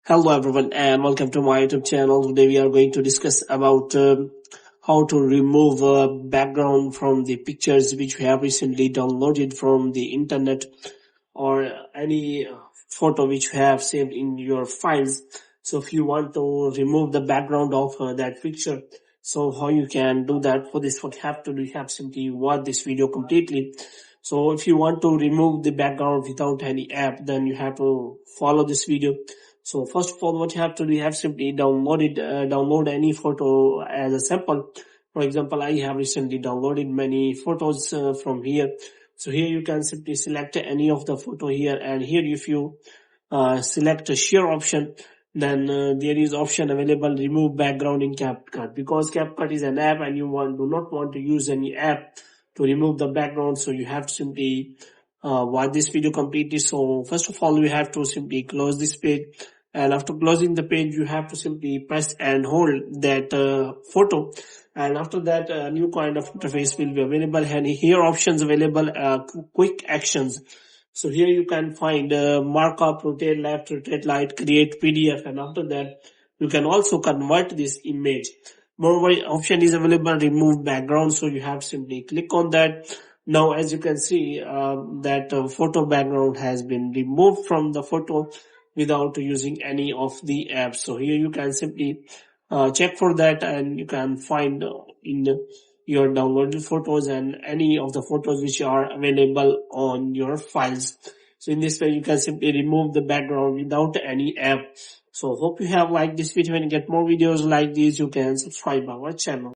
Hello everyone and welcome to my YouTube channel. Today we are going to discuss about how to remove background from the pictures which we have recently downloaded from the internet or any photo which you have saved in your files. So if you want to remove the background of that picture, so how you can do that? For this, what you have to do, you have simply watch this video completely. So if you want to remove the background without any app, then you have to follow this video. So first of all, what you have to do, you have simply download any photo as a sample. For example, I have recently downloaded many photos from here. So here you can simply select any of the photo here, and here if you select a share option, then there is option available remove background in CapCut, because CapCut is an app and you do not want to use any app to remove the background. So you have to simply watch this video completely. So first of all, we have to simply close this page, and after closing the page you have to simply press and hold that photo, and after that a new kind of interface will be available, and here options available, quick actions. So here you can find markup, rotate left, rotate right, create PDF, and after that you can also convert this image. Moreover, option is available remove background, so you have to simply click on that. Now as you can see that photo background has been removed from the photo without using any of the apps. So here you can simply check for that, and you can find in your downloaded photos and any of the photos which are available on your files. So in this way you can simply remove the background without any app. So hope you have liked this video, and get more videos like this you can subscribe our channel.